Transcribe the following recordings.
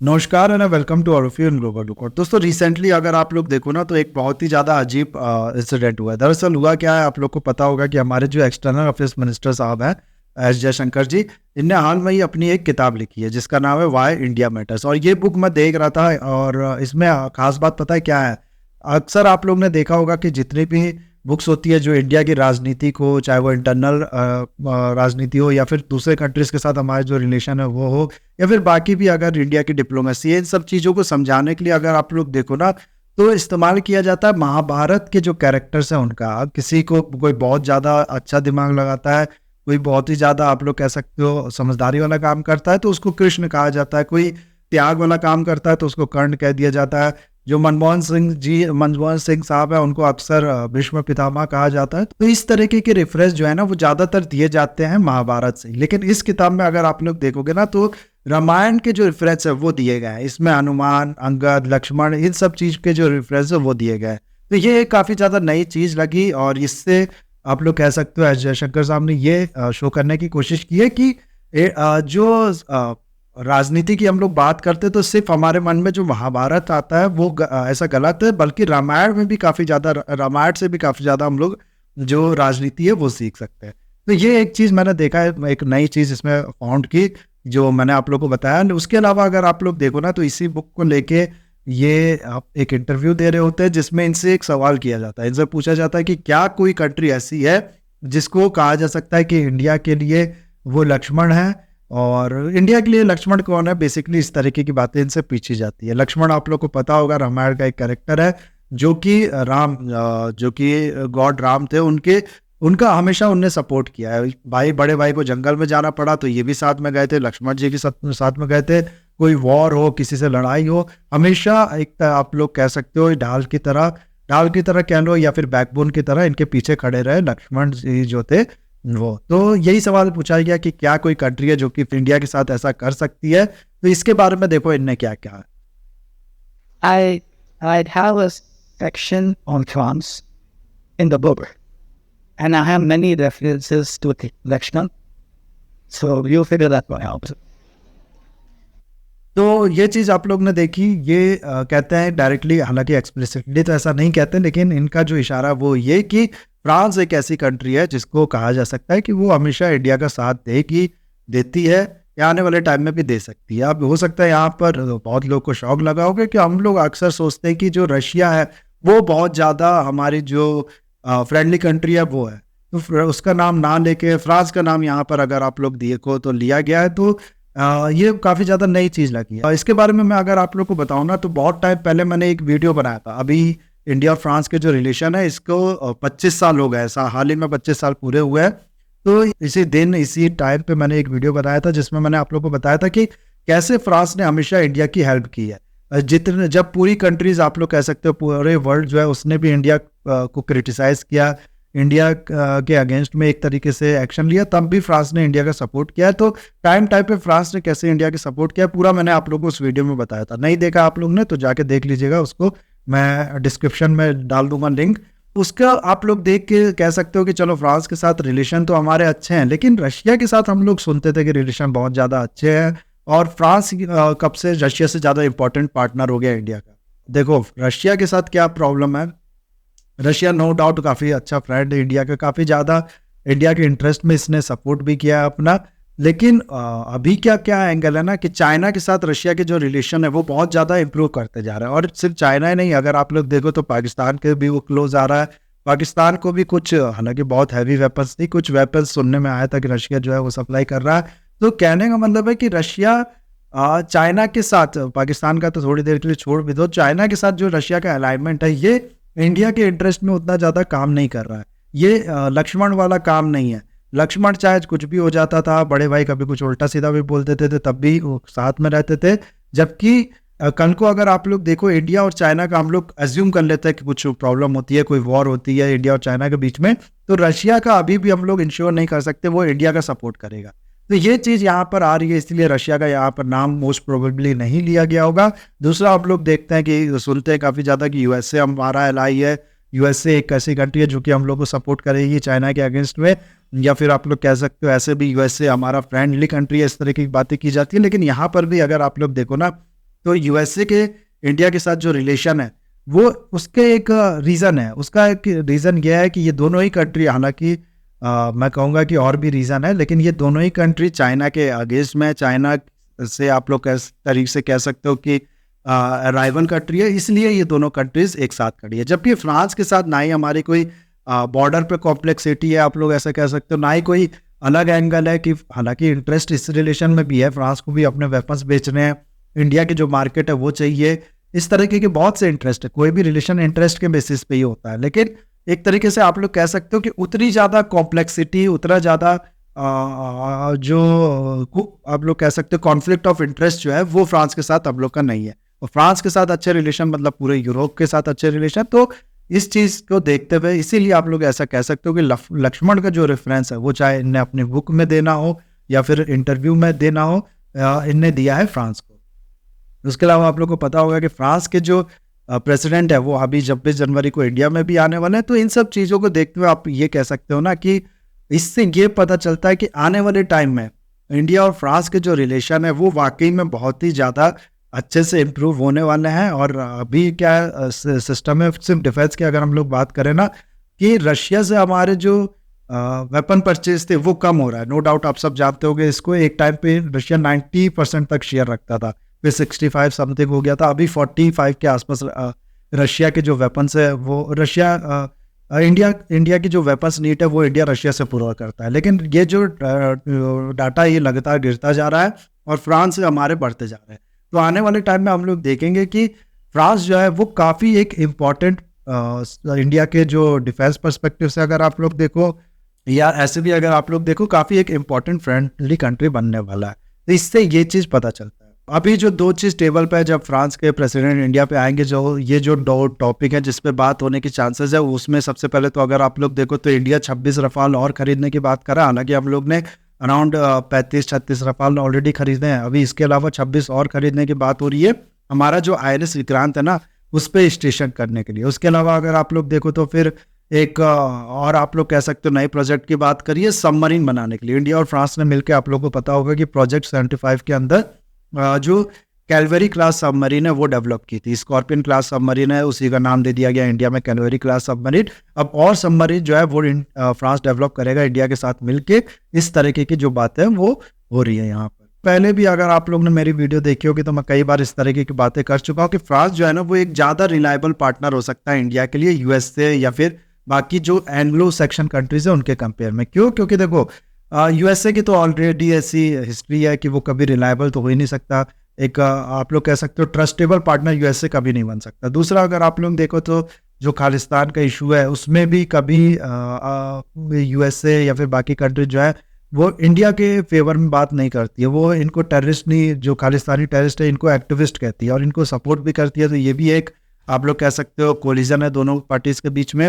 नमस्कार and welcome to Aurophian global record. दोस्तों recently अगर आप लोग देखो ना तो एक बहुत ही ज़्यादा अजीब इंसिडेंट हुआ है। दरअसल हुआ क्या है, आप लोग को पता होगा कि हमारे जो एक्सटर्नल अफेयर्स मिनिस्टर साहब हैं एस जयशंकर जी, इनने हाल में ही अपनी एक किताब लिखी है जिसका नाम है वाई इंडिया मैटर्स। और ये बुक मैं देख रहा था और इसमें खास बात पता है क्या है। अक्सर आप लोग ने देखा होगा कि जितनी भी बुक्स होती है जो इंडिया की राजनीति को, चाहे वो इंटरनल राजनीति हो या फिर दूसरे कंट्रीज़ के साथ हमारे जो रिलेशन है वो हो, या फिर बाकी भी अगर इंडिया की डिप्लोमेसी है, इन सब चीज़ों को समझाने के लिए अगर आप लोग देखो ना तो इस्तेमाल किया जाता है महाभारत के जो कैरेक्टर्स हैं उनका। किसी को कोई बहुत ज़्यादा अच्छा दिमाग लगाता है, कोई बहुत ही ज़्यादा आप लोग कह सकते हो समझदारी वाला काम करता है तो उसको कृष्ण कहा जाता है, कोई त्याग वाला काम करता है तो उसको कर्ण कह दिया जाता है। जो मनमोहन सिंह साहब है उनको अक्सर भीष्म पितामह कहा जाता है। तो इस तरीके के रेफरेंस जो है ना वो ज़्यादातर दिए जाते हैं महाभारत से। लेकिन इस किताब में अगर आप लोग देखोगे ना तो रामायण के जो रेफरेंस है वो दिए गए हैं। इसमें हनुमान, अंगद, लक्ष्मण, इन सब चीज़ के जो रेफरेंस है वो दिए गए हैं। तो ये काफ़ी ज़्यादा नई चीज़ लगी और इससे आप लोग कह सकते हो एस जयशंकर साहब ने ये शो करने की कोशिश की है कि जो राजनीति की हम लोग बात करते तो सिर्फ हमारे मन में जो महाभारत आता है वो ऐसा गलत है, बल्कि रामायण में भी काफ़ी ज़्यादा, रामायण से भी काफ़ी ज़्यादा हम लोग जो राजनीति है वो सीख सकते हैं। तो ये एक चीज़ मैंने देखा है, एक नई चीज़ इसमें फाउंड की जो मैंने आप लोग को बताया। उसके अलावा अगर आप लोग देखो ना तो इसी बुक को लेके ये आप एक इंटरव्यू दे रहे होते हैं जिसमें इनसे एक सवाल किया जाता है। इनसे पूछा जाता है कि क्या कोई कंट्री ऐसी है जिसको कहा जा सकता है कि इंडिया के लिए वो लक्ष्मण है, और इंडिया के लिए लक्ष्मण कौन है। बेसिकली इस तरीके की बातें इनसे पूछी जाती है। लक्ष्मण आप लोग को पता होगा रामायण का एक कैरेक्टर है जो कि राम, जो कि गॉड राम थे, उनका हमेशा उनने सपोर्ट किया है। भाई, बड़े भाई को जंगल में जाना पड़ा तो ये भी साथ में गए थे, लक्ष्मण जी भी साथ में गए थे। कोई वॉर हो, किसी से लड़ाई हो, हमेशा एक आप लोग कह सकते हो ढाल की तरह कह लो या फिर बैकबोन की तरह इनके पीछे खड़े रहे लक्ष्मण जी जो थे वो। तो यही सवाल पूछा गया कि क्या कोई कंट्री है जो कि इंडिया के साथ ऐसा कर सकती है। तो इसके बारे में देखो इनने क्या क्या। I have a section on France in the book, and I have many references to the election. So you figure that one out. तो ये चीज़ आप लोग ने देखी, ये कहते हैं डायरेक्टली, हालांकि एक्सप्लिसिटली तो ऐसा नहीं कहते, लेकिन इनका जो इशारा वो ये कि फ्रांस एक ऐसी कंट्री है जिसको कहा जा सकता है कि वो हमेशा इंडिया का साथ देती है या आने वाले टाइम में भी दे सकती है। अब हो सकता है यहाँ पर बहुत लोग को शौक लगा होगा कि हम लोग अक्सर सोचते हैं कि जो रशिया है वो बहुत ज़्यादा हमारी जो फ्रेंडली कंट्री है वो है, तो उसका नाम ना लेके फ्रांस का नाम यहाँ पर अगर आप लोग देखो तो लिया गया है। तो ये काफ़ी ज़्यादा नई चीज़ लगी है। इसके बारे में मैं अगर आप लोग को बताऊँ ना तो बहुत टाइम पहले मैंने एक वीडियो बनाया था। अभी इंडिया और फ्रांस के जो रिलेशन है इसको 25 साल हो गए, ऐसा हाल ही में 25 साल पूरे हुए हैं। तो इसी दिन इसी टाइम पे मैंने एक वीडियो बनाया था जिसमें मैंने आप लोग को बताया था कि कैसे फ्रांस ने हमेशा इंडिया की हेल्प की है। जितने जब पूरी कंट्रीज आप लोग कह सकते हो पूरे वर्ल्ड जो है उसने भी इंडिया को क्रिटिसाइज किया, इंडिया के अगेंस्ट में एक तरीके से एक्शन लिया, तब भी फ्रांस ने इंडिया का सपोर्ट किया। तो टाइम पे फ्रांस ने कैसे इंडिया का सपोर्ट किया पूरा मैंने आप लोगों को उस वीडियो में बताया था। नहीं देखा आप लोग ने तो जाके देख लीजिएगा, उसको मैं डिस्क्रिप्शन में डाल दूंगा लिंक। उसका आप लोग देख के कह सकते हो कि चलो फ्रांस के साथ रिलेशन तो हमारे अच्छे हैं, लेकिन रशिया के साथ हम लोग सुनते थे कि रिलेशन बहुत ज़्यादा अच्छे हैं और फ्रांस कब से रशिया से ज़्यादा इंपॉर्टेंट पार्टनर हो गया इंडिया का। देखो रशिया के साथ क्या प्रॉब्लम है, रशिया नो डाउट काफ़ी अच्छा फ्रेंड है इंडिया का, काफ़ी ज़्यादा इंडिया के इंटरेस्ट में इसने सपोर्ट भी किया है अपना। लेकिन अभी क्या एंगल है ना कि चाइना के साथ रशिया के जो रिलेशन है वो बहुत ज़्यादा इंप्रूव करते जा रहा है। और सिर्फ चाइना ही नहीं, अगर आप लोग देखो तो पाकिस्तान के भी वो क्लोज आ रहा है। पाकिस्तान को भी कुछ, हालांकि बहुत हैवी वेपन्स नहीं, कुछ वेपन्स सुनने में आया था कि रशिया जो है वो सप्लाई कर रहा है। तो कहने का मतलब है कि रशिया चाइना के साथ, पाकिस्तान का तो थोड़ी देर के लिए छोड़ भी दो, चाइना के साथ जो रशिया का अलाइनमेंट है ये इंडिया के इंटरेस्ट में उतना ज़्यादा काम नहीं कर रहा है। ये लक्ष्मण वाला काम नहीं है। लक्ष्मण चाहे कुछ भी हो जाता था, बड़े भाई कभी कुछ उल्टा सीधा भी बोल देते थे तब भी वो साथ में रहते थे। जबकि कल को अगर आप लोग देखो इंडिया और चाइना का, हम लोग एज्यूम कर लेते हैं कि कुछ प्रॉब्लम होती है, कोई वॉर होती है इंडिया और चाइना के बीच में, तो रशिया का अभी भी हम लोग इंश्योर नहीं कर सकते वो इंडिया का सपोर्ट करेगा। तो ये चीज़ यहाँ पर आ रही है, इसलिए रशिया का यहाँ पर नाम मोस्ट प्रोबेबली नहीं लिया गया होगा। दूसरा आप लोग देखते हैं कि सुनते हैं काफ़ी ज़्यादा कि यूएसए हमारा एलाई है, यूएसए एक ऐसी कंट्री है जो कि हम लोग को सपोर्ट करेगी चाइना के अगेंस्ट में, या फिर आप लोग कह सकते हो ऐसे भी यूएसए हमारा फ्रेंडली कंट्री है, इस तरह की बातें की जाती है। लेकिन यहाँ पर भी अगर आप लोग देखो ना तो यूएसए के इंडिया के साथ जो रिलेशन है वो उसके एक रीज़न है, उसका एक रीज़न यह है कि ये दोनों ही कंट्री, हालांकि मैं कहूँगा कि और भी रीज़न है, लेकिन ये दोनों ही कंट्री चाइना के अगेंस्ट में, चाइना से आप लोग तरीके से कह सकते हो कि राइवल कंट्री है, इसलिए ये दोनों कंट्रीज एक साथ खड़ी है। जबकि फ्रांस के साथ ना ही हमारी कोई बॉर्डर पे कॉम्प्लेक्सिटी है, आप लोग ऐसा कह सकते हो, ना ही कोई अलग एंगल है कि हालांकि इंटरेस्ट इस रिलेशन में भी है, फ्रांस को भी अपने वेपन्स बेचने हैं, इंडिया की जो मार्केट है वो चाहिए, इस तरीके के बहुत से इंटरेस्ट है। कोई भी रिलेशन इंटरेस्ट के बेसिस पे ही होता है, लेकिन एक तरीके से आप लोग कह सकते हो कि उतनी ज़्यादा कॉम्प्लेक्सिटी, उतना ज़्यादा जो आप लोग कह सकते हो कॉन्फ्लिक्ट ऑफ इंटरेस्ट जो है वो फ्रांस के साथ आप लोग का नहीं है। और फ्रांस के साथ अच्छे रिलेशन मतलब पूरे यूरोप के साथ अच्छे रिलेशन। तो इस चीज़ को देखते हुए इसीलिए आप लोग ऐसा कह सकते हो कि लक्ष्मण का जो रेफरेंस है वो चाहे इन्हें अपनी बुक में देना हो या फिर इंटरव्यू में देना हो, इनने दिया है फ्रांस को। उसके अलावा आप लोग को पता होगा कि फ्रांस के जो प्रेसिडेंट है वो अभी 26 जनवरी को इंडिया में भी आने वाले हैं। तो इन सब चीज़ों को देखते हुए आप ये कह सकते हो ना कि इससे ये पता चलता है कि आने वाले टाइम में इंडिया और फ्रांस के जो रिलेशन है वो वाकई में बहुत ही ज़्यादा अच्छे से इम्प्रूव होने वाले हैं। और अभी क्या सिस्टम है सिर्फ डिफेंस की अगर हम लोग बात करें ना, कि रशिया से हमारे जो वेपन परचेज थे वो कम हो रहा है। नो डाउट आप सब जानते होंगे इसको, एक टाइम पे रशिया 90% तक शेयर रखता था, फिर 65 समथिंग हो गया था, अभी 45 के आसपास रशिया के जो वेपन्स है वो इंडिया की जो वेपन्स नीड है वो इंडिया रशिया से पूरा करता है। लेकिन ये जो डाटा ये लगातार गिरता जा रहा है और फ्रांस से हमारे बढ़ते जा रहे हैं। तो आने वाले टाइम में हम लोग देखेंगे कि फ्रांस जो है वो काफ़ी एक इम्पॉर्टेंट इंडिया के जो डिफेंस पर्सपेक्टिव से अगर आप लोग देखो या ऐसे भी अगर आप लोग देखो काफ़ी एक इम्पॉर्टेंट फ्रेंडली कंट्री बनने वाला है। तो इससे ये चीज़ पता चलता है। अभी जो दो चीज़ टेबल पे है, जब फ्रांस के प्रेसिडेंट इंडिया पे आएंगे, जो ये जो दो टॉपिक है जिस पे बात होने की चांसेस है, उसमें सबसे पहले तो अगर आप लोग देखो तो इंडिया 26 रफाल और खरीदने की बात कर रहा है। हालांकि हम लोग ने अराउंड 35-36 रफाल ऑलरेडी खरीदे हैं, अभी इसके अलावा 26 और खरीदने की बात हो रही है हमारा जो INS विक्रांत है ना उस पर स्टेशन करने के लिए। उसके अलावा अगर आप लोग देखो तो फिर एक और आप लोग कह सकते हो नए प्रोजेक्ट की बात करिए सबमरीन बनाने के लिए। इंडिया और फ्रांस ने मिलकर, आप लोग को पता होगा कि प्रोजेक्ट 75 के अंदर जो कैलवेरी क्लास सबमरीन है वो डेवलप की थी। स्कॉर्पियन क्लास सबमरीन है, उसी का नाम दे दिया गया इंडिया में कैलवेरी क्लास सबमरीन। अब और सबमरीन जो है वो फ्रांस डेवलप करेगा इंडिया के साथ मिलके। इस तरीके की जो बातें वो हो रही है यहाँ पर। पहले भी अगर आप लोग ने मेरी वीडियो देखी होगी तो मैं कई बार इस तरीके की बातें कर चुका हूँ कि फ्रांस जो है ना वो एक ज़्यादा रिलायबल पार्टनर हो सकता है इंडिया के लिए US से या फिर बाकी जो एंग्लो सेक्शन कंट्रीज है उनके कंपेयर में। क्यों? क्योंकि देखो USA की तो ऑलरेडी ऐसी हिस्ट्री है कि वो कभी रिलायबल तो हो ही नहीं सकता। एक आप लोग कह सकते हो ट्रस्टेबल पार्टनर USA कभी नहीं बन सकता। दूसरा अगर आप लोग देखो तो जो खालिस्तान का इशू है उसमें भी कभी USA या फिर बाकी कंट्री जो है वो इंडिया के फेवर में बात नहीं करती है। वो इनको टेररिस्ट नहीं, जो खालिस्तानी टेररिस्ट है इनको एक्टिविस्ट कहती है और इनको सपोर्ट भी करती है। तो ये भी एक आप लोग कह सकते हो कोलिजन है दोनों पार्टीज के बीच में।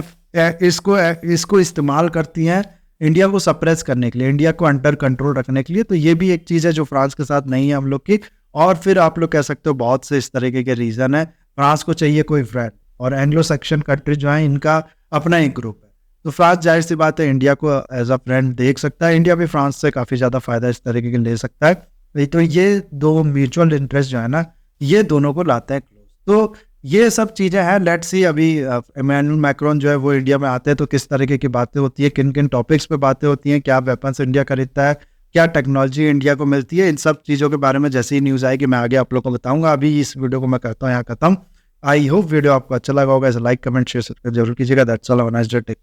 इसको इस्तेमाल करती हैं इंडिया को सप्रेस करने के लिए, इंडिया को अंडर कंट्रोल रखने के लिए। तो ये भी एक चीज़ है जो फ्रांस के साथ नहीं है हम लोग की। और फिर आप लोग कह सकते हो बहुत से इस तरीके के रीज़न है। फ्रांस को चाहिए कोई फ्रेंड, और एंग्लो सेक्शन कंट्री जो है इनका अपना एक ग्रुप है। तो फ्रांस जाहिर सी बात है इंडिया को एज अ फ्रेंड देख सकता है, इंडिया भी फ्रांस से काफ़ी ज़्यादा फायदा इस तरीके के ले सकता है। तो ये दो म्यूचुअल इंटरेस्ट जो है ना ये दोनों को लाता है क्लोज। तो ये सब चीज़ें हैं। लेट्स सी अभी इमैनुअल मैक्रोन जो है वो इंडिया में आते हैं तो किस तरीके की बातें होती है, किन किन टॉपिक्स पे बातें होती हैं, क्या वेपन्स इंडिया खरीदता है, क्या टेक्नोलॉजी इंडिया को मिलती है। इन सब चीज़ों के बारे में जैसे ही न्यूज़ आएगी मैं आगे आप लोगों को बताऊंगा। अभी इस वीडियो को मैं करता हूँ यहाँ खत्म। आई होप वीडियो आपको अच्छा लगा होगा। ऐसे लाइक कमेंट शेयर जरूर कीजिएगा। That's all, have a nice day.